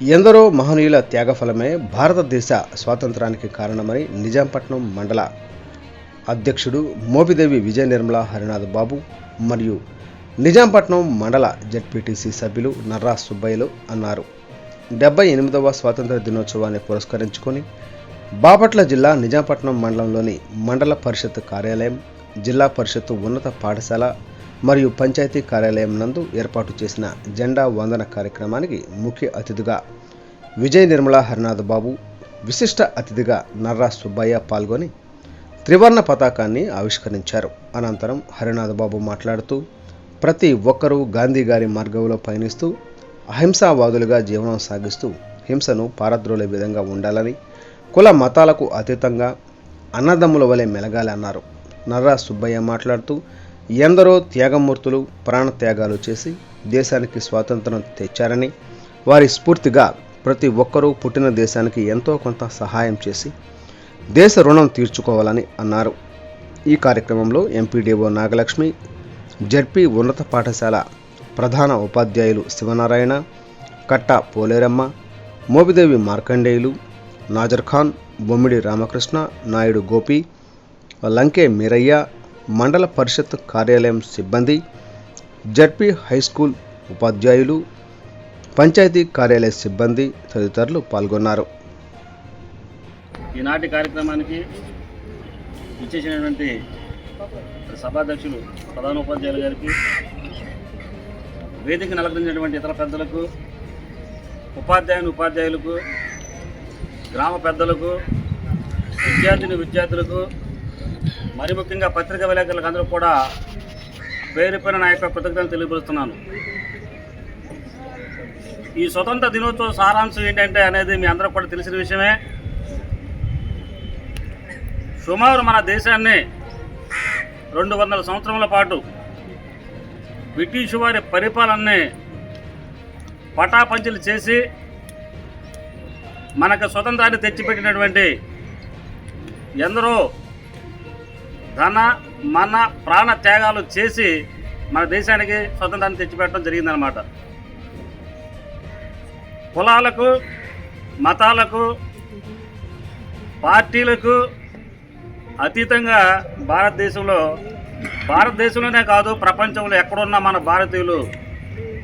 ఎందరో మహనీయుల త్యాగఫలమే భారతదేశ స్వాతంత్రానికి కారణమని నిజాంపట్నం మండల అధ్యక్షుడు మోపిదేవి విజయ నిర్మల హరినాథ్ బాబు మరియు నిజాంపట్నం మండల జెడ్పీటీసీ సభ్యులు నర్రా సుబ్బయ్యలు అన్నారు. 78వ స్వాతంత్ర దినోత్సవాన్ని పురస్కరించుకొని బాపట్ల జిల్లా నిజాంపట్నం మండలంలోని మండల పరిషత్ కార్యాలయం, జిల్లా పరిషత్తు ఉన్నత పాఠశాల మరియు పంచాయతీ కార్యాలయం నందు ఏర్పాటు చేసిన జెండా వందన కార్యక్రమానికి ముఖ్య అతిథిగా విజయ నిర్మల హరినాథ్ బాబు, విశిష్ట అతిథిగా నర్రా సుబ్బయ్య పాల్గొని త్రివర్ణ పతాకాన్ని ఆవిష్కరించారు. అనంతరం హరినాథ్ బాబు మాట్లాడుతూ ప్రతి ఒక్కరూ గాంధీ గారి మార్గంలో పయనిస్తూ అహింసావాదులుగా జీవనం సాగిస్తూ హింసను పారద్రోలే విధంగా ఉండాలని, కుల మతాలకు అతీతంగా అన్నదమ్ముల వలె మెలగాలి అన్నారు. నర్రా సుబ్బయ్య మాట్లాడుతూ ఎందరో త్యాగమూర్తులు ప్రాణత్యాగాలు చేసి దేశానికి స్వాతంత్రం తెచ్చారని, వారి స్ఫూర్తిగా ప్రతి ఒక్కరూ పుట్టిన దేశానికి ఎంతో కొంత సహాయం చేసి దేశ రుణం తీర్చుకోవాలని అన్నారు. ఈ కార్యక్రమంలో ఎంపీడీఓ నాగలక్ష్మి, జెడ్పీ ఉన్నత పాఠశాల ప్రధాన ఉపాధ్యాయులు శివనారాయణ, కట్ట పోలేరమ్మ, మోపిదేవి మార్కండేయులు, నాజర్ ఖాన్, బొమ్మిడి రామకృష్ణ, నాయుడు గోపి, లంకే మీరయ్య, మండల పరిషత్ కార్యాలయం సిబ్బంది, జెడ్పీ హైస్కూల్ ఉపాధ్యాయులు, పంచాయతీ కార్యాలయ సిబ్బంది తదితరులు పాల్గొన్నారు. ఈనాటి కార్యక్రమానికి ఇచ్చేసినటువంటి సభాధ్యక్షులు ప్రధాన ఉపాధ్యాయులు గారికి, వేదిక నలకరించినటువంటి ఇతర పెద్దలకు, ఉపాధ్యాయులకు, గ్రామ పెద్దలకు, విద్యార్థులకు, మరి ముఖ్యంగా పత్రికా విలేకరులకు అందరూ కూడా పేరు పేరున నా యొక్క కృతజ్ఞతలు తెలియపరుస్తున్నాను. ఈ స్వతంత్ర దినోత్సవ సారాంశం ఏంటంటే అనేది మీ అందరూ కూడా తెలిసిన విషయమే. సుమారు మన దేశాన్ని 200 సంవత్సరముల పాటు బ్రిటిష్ వారి పరిపాలనని పటాపంచలు చేసి మనకు స్వతంత్రాన్ని తెచ్చిపెట్టినటువంటి ఎందరో ధన మన ప్రాణ త్యాగాలు చేసి మన దేశానికి స్వతంత్రాన్ని తెచ్చిపెట్టడం జరిగిందనమాట. కులాలకు, మతాలకు, పార్టీలకు అతీతంగా భారతదేశంలోనే కాదు ప్రపంచంలో ఎక్కడున్నా మన భారతీయులు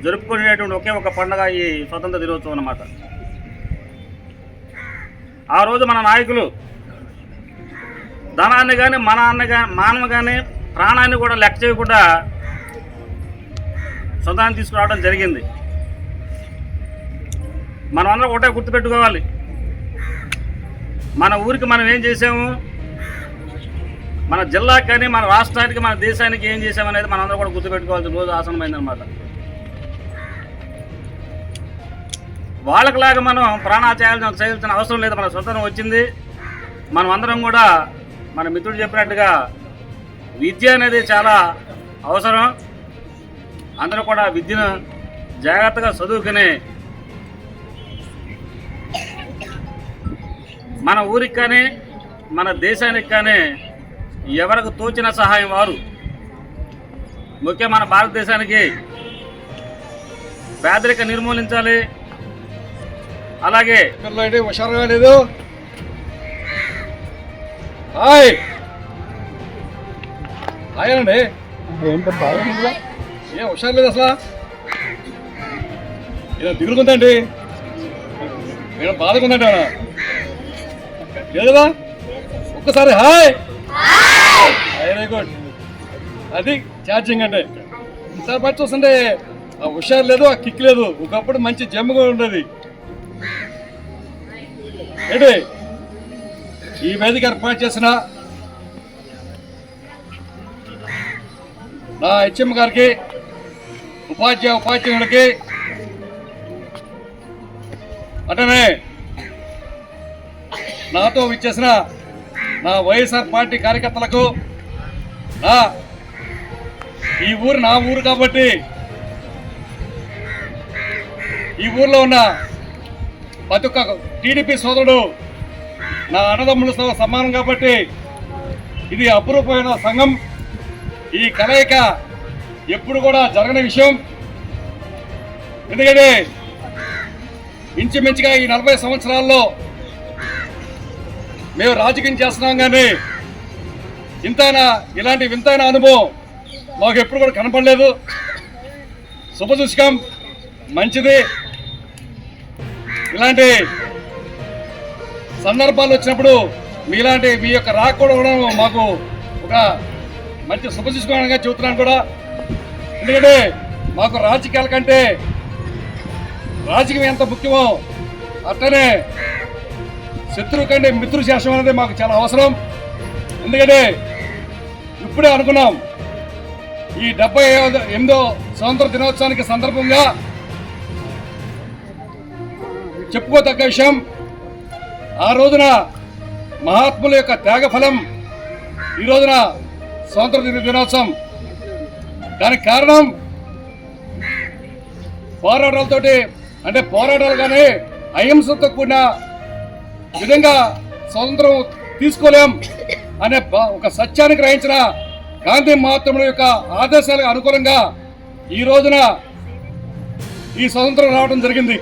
జరుపుకునేటువంటి ఒకే ఒక పండుగ ఈ స్వతంత్ర దినోత్సవం అన్నమాట. ఆ రోజు మన నాయకులు ధనాన్ని కానీ మానవ కానీ ప్రాణాన్ని కూడా లెక్క చేయకుండా స్వతంత్రాన్ని తీసుకురావడం జరిగింది. మనం అందరం ఒకటే గుర్తుపెట్టుకోవాలి, మన ఊరికి మనం ఏం చేసాము, మన జిల్లాకి కానీ మన రాష్ట్రానికి మన దేశానికి ఏం చేసామనేది మనం అందరూ కూడా గుర్తుపెట్టుకోవాల్సిన రోజు ఆసనమైందనమాట. వాళ్ళకిలాగా మనం ప్రాణాత్యాగాలు చేయాల్సిన అవసరం లేదు. మన స్వతంత్రం వచ్చింది. మనం అందరం కూడా మన మిత్రుడు చెప్పినట్టుగా విద్య అనేది చాలా అవసరం. అందరూ కూడా విద్యను జాగ్రత్తగా చదువుకుని మన ఊరికి కానీ మన దేశానికి కానీ ఎవరికి తోచిన సహాయం వారు, ముఖ్యంగా మన భారతదేశానికి పేదరిక నిర్మూలించాలి. అలాగే హుషారుగా లేదు, హాయ్ హాయనండి, ఏం హుషారు లేదు అసలు, ఏదో దిగులుకుందండి, ఏదో బాధకుందండి, లేదా ఒక్కసారి హాయ్, వెరీ గుడ్, అది ఛార్జింగ్ అంటే. ఈసారి బట్టి చూస్తుంటే ఆ హుషారు లేదు, ఆ కిక్ లేదు. ఒకప్పుడు మంచి జమ్ముగా ఉండేది. ఏంటి ఈ వేదిక ఏర్పాటు చేసిన నా హెచ్ఎం గారికి, ఉపాధ్యాయులకి, అటనే నాతో విచ్చేసిన నా వైఎస్ఆర్ పార్టీ కార్యకర్తలకు, ఈ ఊరు నా ఊరు కాబట్టి ఈ ఊర్లో ఉన్న ప్రతి ఒక్క టీడీపీ సోదరుడు నా అన్నదమ్ములతో సమానం కాబట్టి ఇది అపురూపమైన సంఘం. ఈ కలయిక ఎప్పుడు కూడా జరగని విషయం. ఎందుకంటే ఇంచుమించుగా ఈ 40 సంవత్సరాల్లో మేము రాజకీయం చేస్తున్నాం, కానీ ఇలాంటి వింతైన అనుభవం మాకు ఎప్పుడు కూడా కనపడలేదు. శుభదృష్టం, మంచిది. ఇలాంటి సందర్భాలు వచ్చినప్పుడు మీ యొక్క రాకపోవడం మాకు ఒక మంచి శుభదృష్టంగా చెబుతున్నాను కూడా. ఎందుకంటే మాకు రాజకీయాల కంటే రాజకీయం ఎంత ముఖ్యమో అట్లనే శత్రువు కంటే మిత్రు శేషం అనేది మాకు చాలా అవసరం. ఎందుకంటే ఇప్పుడే అనుకున్నాం, ఈ 78వ స్వాతంత్ర దినోత్సవానికి సందర్భంగా చెప్పుకోదగ్గ విషయం, ఆ రోజున మహాత్ముల యొక్క త్యాగఫలం ఈ రోజున స్వాతంత్ర దినోత్సవం. దానికి కారణం పోరాటాలతోటి, అంటే పోరాటాలు కానీ అహింసతో కూడిన విధంగా స్వాతంత్రం తీసుకోలేం అనే ఒక సత్యాన్ని గ్రహించిన గాంధీ మహాత్ముల యొక్క ఆదేశాలకు అనుకూలంగా ఈ రోజున ఈ స్వాతంత్రం రావడం జరిగింది.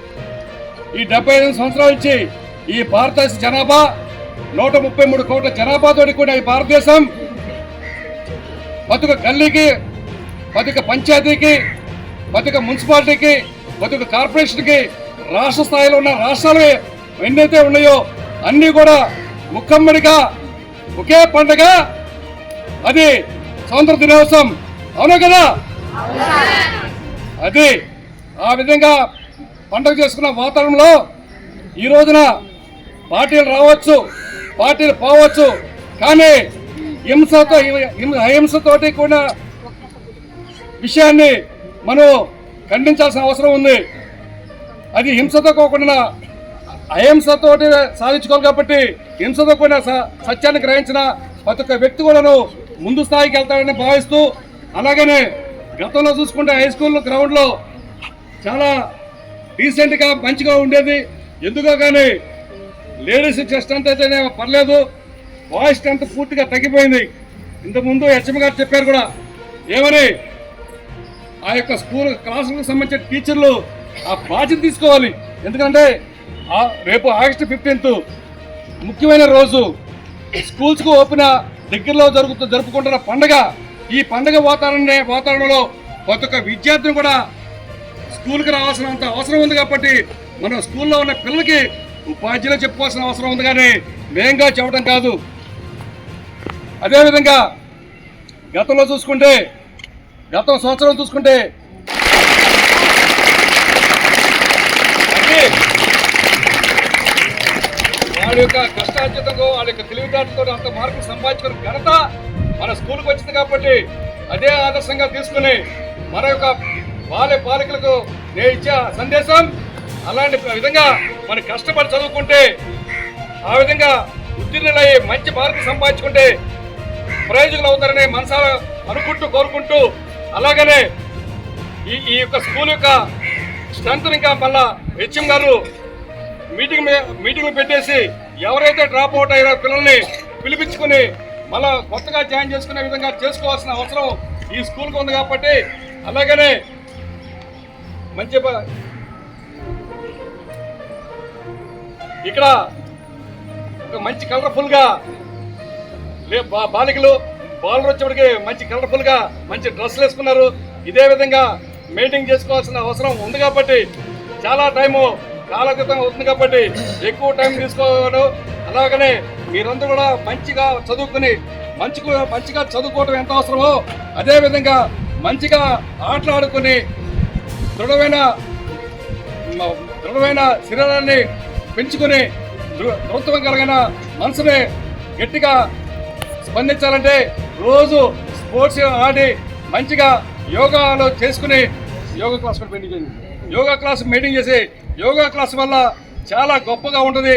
ఈ 75 సంవత్సరాల నుంచి ఈ భారతదేశ జనాభా 133 కోట్ల జనాభాతో కూడిన ఈ భారతదేశం ప్రతి ఒక్క గల్లీకి, ప్రతి ఒక్క పంచాయతీకి, ప్రతి ఒక్క మున్సిపాలిటీకి, ప్రతి ఒక్క కార్పొరేషన్కి, రాష్ట్ర స్థాయిలో ఉన్న రాష్ట్రాలు ఎన్నైతే ఉన్నాయో అన్నీ కూడా ముఖమ్మడిగా ఒకే పండుగ, అది స్వాతంత్ర దినోత్సవం. అవునా కదా? అది ఆ విధంగా పండుగ చేసుకున్న వాతావరణంలో ఈ రోజున పార్టీలు రావచ్చు, పార్టీలు పోవచ్చు, కానీ అహింసతోటి కూడిన విషయాన్ని మనం ఖండించాల్సిన అవసరం ఉంది. అది హింసతో కాకుండా అహింసతోటి సాధించుకోవాలి. కాబట్టి హింసతో కూడిన సత్యాన్ని గ్రహించిన ప్రతి ఒక్క వ్యక్తి కూడాను ముందు స్థాయికి వెళ్తాడని భావిస్తూ, అలాగనే గతంలో చూసుకుంటే హై స్కూల్ గ్రౌండ్లో చాలా డీసెంట్గా మంచిగా ఉండేది. ఎందుకో కానీ లేడీస్ స్ట్రెంత్ అయితేనే పర్లేదు, బాయ్స్ స్ట్రెంత్ పూర్తిగా తగ్గిపోయింది. ఇంతకుముందు హెచ్ఎం గారు చెప్పారు కూడా, ఏమని ఆ యొక్క స్కూల్ క్లాసులకు సంబంధించిన టీచర్లు ఆ బాధ్యత తీసుకోవాలి. ఎందుకంటే రేపు ఆగస్టు 15 ముఖ్యమైన రోజు, స్కూల్స్కు ఓపెన్ దగ్గరలో జరుపుకుంటున్న పండుగ. ఈ పండుగ వాతావరణంలో ప్రతి ఒక్క విద్యార్థిని కూడా స్కూల్కి రావాల్సినంత అవసరం ఉంది. కాబట్టి మనం స్కూల్లో ఉన్న పిల్లలకి ఉపాధ్యాయులు చెప్పుకోవాల్సిన అవసరం ఉంది, కానీ మేంగా చెప్పడం కాదు. అదేవిధంగా గతంలో చూసుకుంటే, గత సంవత్సరం చూసుకుంటే వాళ్ళ యొక్క కష్టార్జితంతో, వాళ్ళ యొక్క తెలివితేటలతో అంత మార్కులు సంపాదించుకున్న ఘనత మన స్కూల్కి వచ్చింది. కాబట్టి అదే ఆదర్శంగా తీసుకుని మన యొక్క పాలకులకు నేను ఇచ్చే సందేశం, అలాంటి విధంగా మనం కష్టపడి చదువుకుంటే, ఆ విధంగా ఉత్తీర్ణులయ్యి మంచి మార్కులు సంపాదించుకుంటే ప్రయోజకులు అవుతారని మనసారా అనుకుంటూ కోరుకుంటూ, అలాగనే ఈ యొక్క స్కూల్ యొక్క స్ట్రెంత్ ఇంకా మళ్ళా హెచ్ఎం గారు మీటింగ్లు పెట్టేసి ఎవరైతే డ్రాప్ అవుట్ అయ్యారో పిల్లల్ని పిలిపించుకుని మళ్ళా కొత్తగా జాయిన్ చేసుకునే విధంగా చేసుకోవాల్సిన అవసరం ఈ స్కూల్కి ఉంది. కాబట్టి అలాగనే మంచి ఇక్కడ ఒక మంచి కలర్ఫుల్గా బాలికలు బాలర్ వచ్చేప్పటికి మంచి కలర్ఫుల్గా మంచి డ్రెస్సులు వేసుకున్నారు. ఇదే విధంగా మెయింటైన్ చేసుకోవాల్సిన అవసరం ఉంది. కాబట్టి చాలా టైము కాలగతం అవుతుంది. కాబట్టి ఎక్కువ టైం తీసుకోవడం, అలాగనే మీరందరూ కూడా మంచిగా చదువుకుని మంచిగా చదువుకోవడం ఎంత అవసరమో అదేవిధంగా మంచిగా ఆటలాడుకుని దృఢమైన శరీరాన్ని పెంచుకుని దృఢత్వం కలిగిన మనసుని గట్టిగా స్పందించాలంటే రోజు స్పోర్ట్స్ ఆడి మంచిగా యోగాలో చేసుకుని యోగా క్లాస్ మెయింటైన్ చేసి యోగా క్లాస్ వల్ల చాలా గొప్పగా ఉంటుంది.